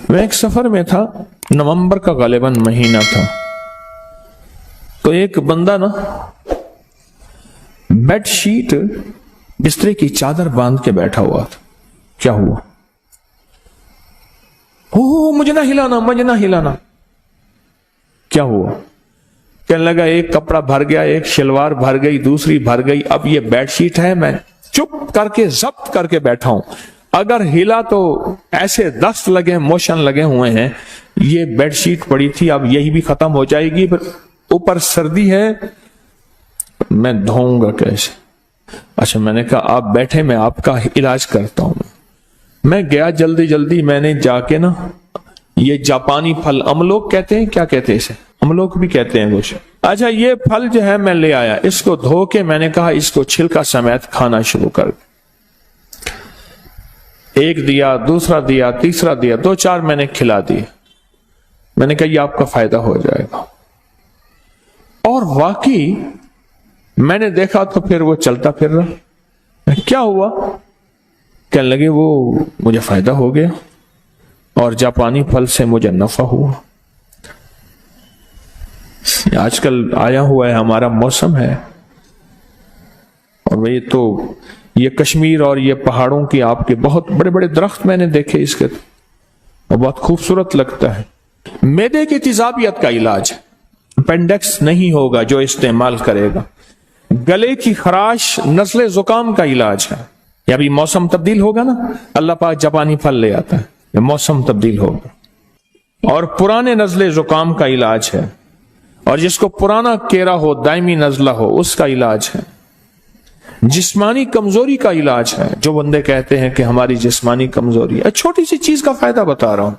میں ایک سفر میں تھا، نومبر کا غالباً مہینہ تھا، تو ایک بندہ نا بیڈ شیٹ بسترے کی چادر باندھ کے بیٹھا ہوا تھا۔ کیا ہوا؟ مجھے نہ ہلانا، مجھے نہ ہلانا۔ کیا ہوا؟ کہنے لگا ایک کپڑا بھر گیا، ایک شلوار بھر گئی، دوسری بھر گئی، اب یہ بیڈ شیٹ ہے، میں چپ کر کے ضبط کر کے بیٹھا ہوں، اگر ہلا تو ایسے دست لگے، موشن لگے ہوئے ہیں، یہ بیڈ شیٹ پڑی تھی، اب یہی بھی ختم ہو جائے گی، پھر اوپر سردی ہے، میں دھوؤں گا کیسے؟ اچھا، میں نے کہا آپ بیٹھے، میں آپ کا علاج کرتا ہوں۔ میں گیا جلدی، میں نے جا کے نا یہ جاپانی پھل املوک کہتے ہیں، کیا کہتے ہیں اسے؟ املوک بھی کہتے ہیں کچھ۔ اچھا، یہ پھل جو ہے میں لے آیا، اس کو دھو کے میں نے کہا اس کو چھلکا سمیت کھانا شروع کر۔ ایک دیا، دوسرا دیا، تیسرا دیا، 2-4 میں نے کھلا دیے۔ میں نے کہا یہ آپ کا فائدہ ہو جائے گا، اور واقعی میں نے دیکھا تو پھر وہ چلتا پھر رہا۔ کیا ہوا؟ کہنے لگے وہ مجھے فائدہ ہو گیا اور جاپانی پھل سے مجھے نفع ہوا۔ آج کل آیا ہوا ہے ہمارا موسم ہے، اور یہ تو یہ کشمیر اور یہ پہاڑوں کی آپ کے بہت بڑے بڑے درخت میں نے دیکھے اس کے، اور بہت خوبصورت لگتا ہے۔ معدے کی تیزابیت کا علاج، اپینڈکس نہیں ہوگا جو استعمال کرے گا۔ گلے کی خراش، نزلے زکام کا علاج ہے۔ یا ابھی موسم تبدیل ہوگا نا، اللہ پاک جاپانی پھل لے آتا ہے، یہ موسم تبدیل ہوگا۔ اور پرانے نزلے زکام کا علاج ہے، اور جس کو پرانا کیرا ہو، دائمی نزلہ ہو، اس کا علاج ہے۔ جسمانی کمزوری کا علاج ہے، جو بندے کہتے ہیں کہ ہماری جسمانی کمزوری ہے، چھوٹی سی چیز کا فائدہ بتا رہا ہوں۔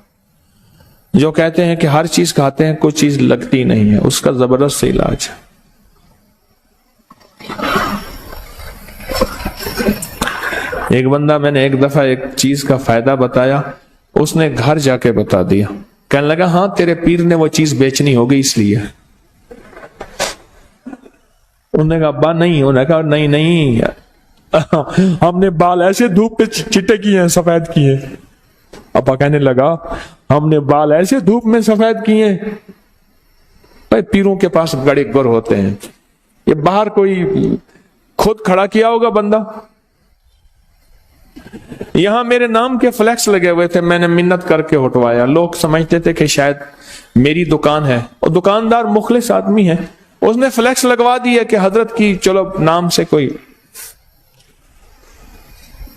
جو کہتے ہیں کہ ہر چیز کھاتے ہیں کوئی چیز لگتی نہیں ہے، اس کا زبردست علاج ہے۔ ایک بندہ، میں نے ایک دفعہ ایک چیز کا فائدہ بتایا، اس نے گھر جا کے بتا دیا، کہنے لگا ہاں تیرے پیر نے وہ چیز بیچنی ہوگی اس لیے۔ انہوں نے کہا ابا نہیں، انہوں نے کہا نہیں ہم نے بال ایسے دھوپ پہ چٹے کیے ہیں، سفید کیے۔ ابا کہنے لگا ہم نے بال ایسے دھوپ میں سفید کیے ہیں، بھائی پیروں کے پاس بڑے گر ہوتے ہیں، یہ باہر کوئی خود کھڑا کیا ہوگا بندہ۔ یہاں میرے نام کے فلیکس لگے ہوئے تھے، میں نے منت کر کے ہٹوایا۔ لوگ سمجھتے تھے کہ شاید میری دکان ہے، اور دکاندار مخلص آدمی ہے، اس نے فلیکس لگوا دیا کہ حضرت کی چلو نام سے کوئی،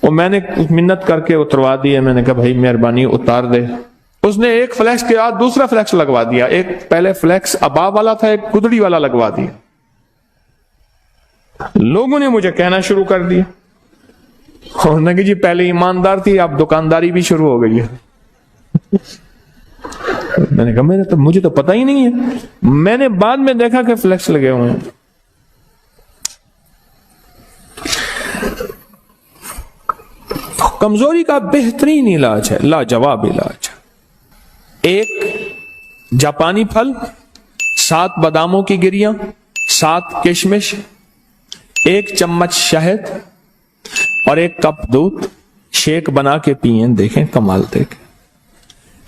اور میں نے منت کر کے اتروا دیا۔ میں نے کہا بھائی مہربانی اتار دے۔ اس نے ایک فلیکس کے بعد دوسرا فلیکس لگوا دیا، ایک پہلے فلیکس ابا والا تھا، ایک گدڑی والا لگوا دیا۔ لوگوں نے مجھے کہنا شروع کر دیا، اور نے کہ جی پہلے ایماندار تھی، اب دکانداری بھی شروع ہو گئی ہے۔ میں نے کہا مجھے تو پتہ ہی نہیں ہے، میں نے بعد میں دیکھا کہ فلیکس لگے ہوئے ہیں۔ کمزوری کا بہترین علاج ہے، لاجواب علاج۔ ایک جاپانی پھل، 7 باداموں کی گریاں، 7 کشمش، 1 چمچ شہد اور 1 کپ دودھ، شیک بنا کے پئیں، دیکھیں کمال دیکھیں۔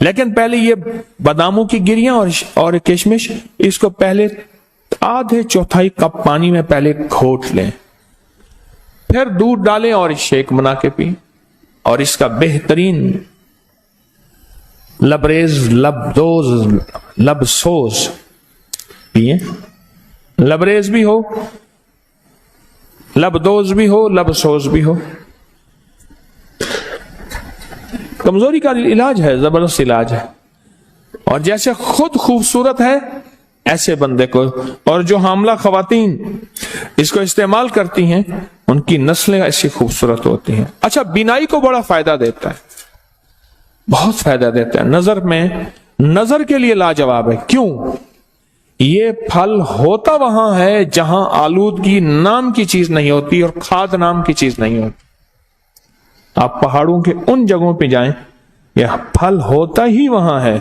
لیکن پہلے یہ باداموں کی گریاں اور کشمش، اس کو پہلے آدھے چوتھائی کپ پانی میں پہلے گھوٹ لیں، پھر دودھ ڈالیں اور شیک بنا کے پئیں، اور اس کا بہترین لبریز لبسوز پئیں، لبریز بھی ہو، لبدوز بھی ہو، لبسوز بھی ہو۔ کمزوری کا علاج ہے، زبردست علاج ہے، اور جیسے خود خوبصورت ہے ایسے بندے کو، اور جو حاملہ خواتین اس کو استعمال کرتی ہیں ان کی نسلیں ایسی خوبصورت ہوتی ہیں۔ اچھا، بینائی کو بڑا فائدہ دیتا ہے، بہت فائدہ دیتا ہے۔ نظر میں، نظر کے لیے لاجواب ہے۔ کیوں؟ یہ پھل ہوتا وہاں ہے جہاں آلودگی نام کی چیز نہیں ہوتی اور کھاد نام کی چیز نہیں ہوتی۔ آپ پہاڑوں کے ان جگہوں پہ جائیں، یہ پھل ہوتا ہی وہاں ہے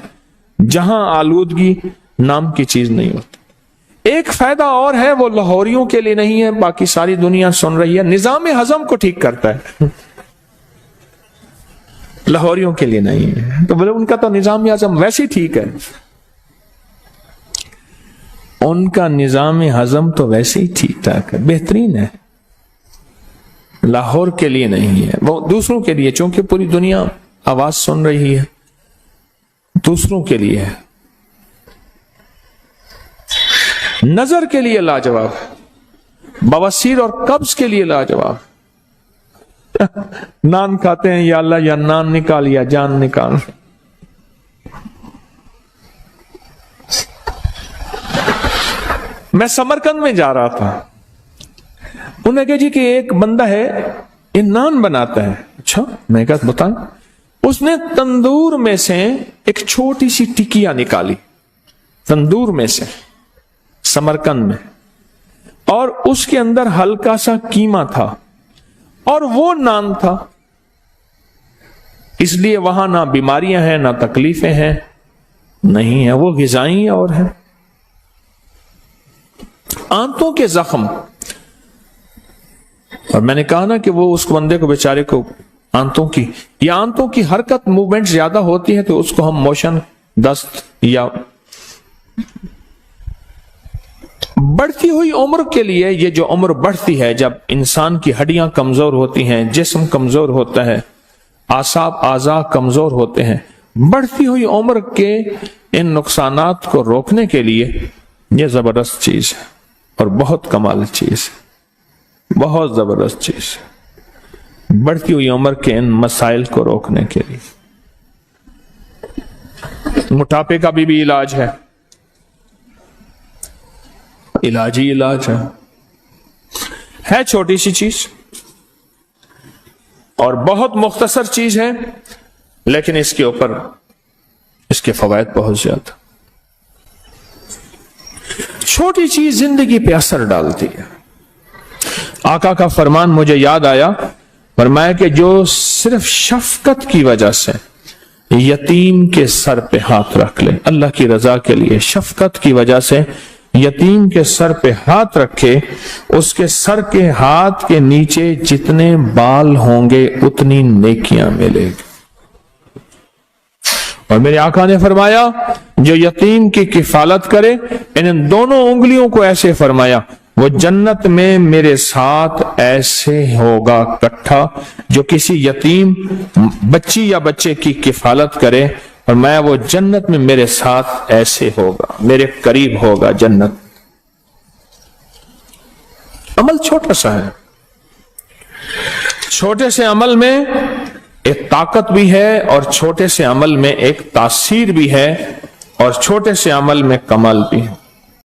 جہاں آلودگی نام کی چیز نہیں ہوتی۔ ایک فائدہ اور ہے، وہ لاہوریوں کے لیے نہیں ہے، باقی ساری دنیا سن رہی ہے، نظام ہضم کو ٹھیک کرتا ہے۔ لاہوریوں کے لیے نہیں ہے. تو بولے ان کا تو نظام ہضم ویسے ہی ٹھیک ہے. ان کا نظام ہضم تو ویسے ہی ٹھیک ٹھاک ہے، بہترین ہے، لاہور کے لیے نہیں ہے، وہ دوسروں کے لیے، چونکہ پوری دنیا آواز سن رہی ہے، دوسروں کے لیے ہے. نظر کے لیے لاجواب، بواسیر اور قبض کے لیے لاجواب. نان کھاتے ہیں، یا اللہ یا نان نکال یا جان نکال. میں سمرقند میں جا رہا تھا، انہوں نے کہا جی کہ ایک بندہ ہے یہ نان بناتا ہے. اچھا، میں کہا بتائیں. اس نے تندور میں سے ایک چھوٹی سی ٹکیا نکالی، تندور میں سے، سمرقند میں، اور اس کے اندر ہلکا سا قیمہ تھا اور وہ نان تھا. اس لیے وہاں نہ بیماریاں ہیں نہ تکلیفیں ہیں، نہیں ہیں، وہ غذائی اور ہیں. آنتوں کے زخم، اور میں نے کہا نا کہ وہ اس بندے کو بیچارے کو آنتوں کی حرکت موومنٹ زیادہ ہوتی ہے تو اس کو ہم موشن دست یا بڑھتی ہوئی عمر کے لیے، یہ جو عمر بڑھتی ہے جب انسان کی ہڈیاں کمزور ہوتی ہیں، جسم کمزور ہوتا ہے، اعضاء کمزور ہوتے ہیں، بڑھتی ہوئی عمر کے ان نقصانات کو روکنے کے لیے یہ زبردست چیز ہے اور بہت کمال چیز ہے، بہت زبردست چیز ہے، بڑھتی ہوئی عمر کے ان مسائل کو روکنے کے لیے. موٹاپے کا بھی علاج ہے، علاج ہی علاج ہے چھوٹی سی چیز اور بہت مختصر چیز ہے، لیکن اس کے اوپر اس کے فوائد بہت زیادہ. چھوٹی چیز زندگی پہ اثر ڈالتی ہے. آقا کا فرمان مجھے یاد آیا، فرمایا کہ جو صرف شفقت کی وجہ سے یتیم کے سر پہ ہاتھ رکھ لے، اللہ کی رضا کے لیے شفقت کی وجہ سے یتیم کے سر پہ ہاتھ رکھے، اس کے سر کے ہاتھ کے نیچے جتنے بال ہوں گے اتنی نیکیاں ملے گی. اور میرے آقا نے فرمایا جو یتیم کی کفالت کرے، ان دونوں انگلیوں کو ایسے فرمایا، وہ جنت میں میرے ساتھ ایسے ہوگا کٹھا. جو کسی یتیم بچی یا بچے کی کفالت کرے، اور میں وہ جنت میں میرے ساتھ ایسے ہوگا، میرے قریب ہوگا جنت. عمل چھوٹا سا ہے، چھوٹے سے عمل میں ایک طاقت بھی ہے اور چھوٹے سے عمل میں ایک تاثیر بھی ہے اور چھوٹے سے عمل میں کمال بھی ہے.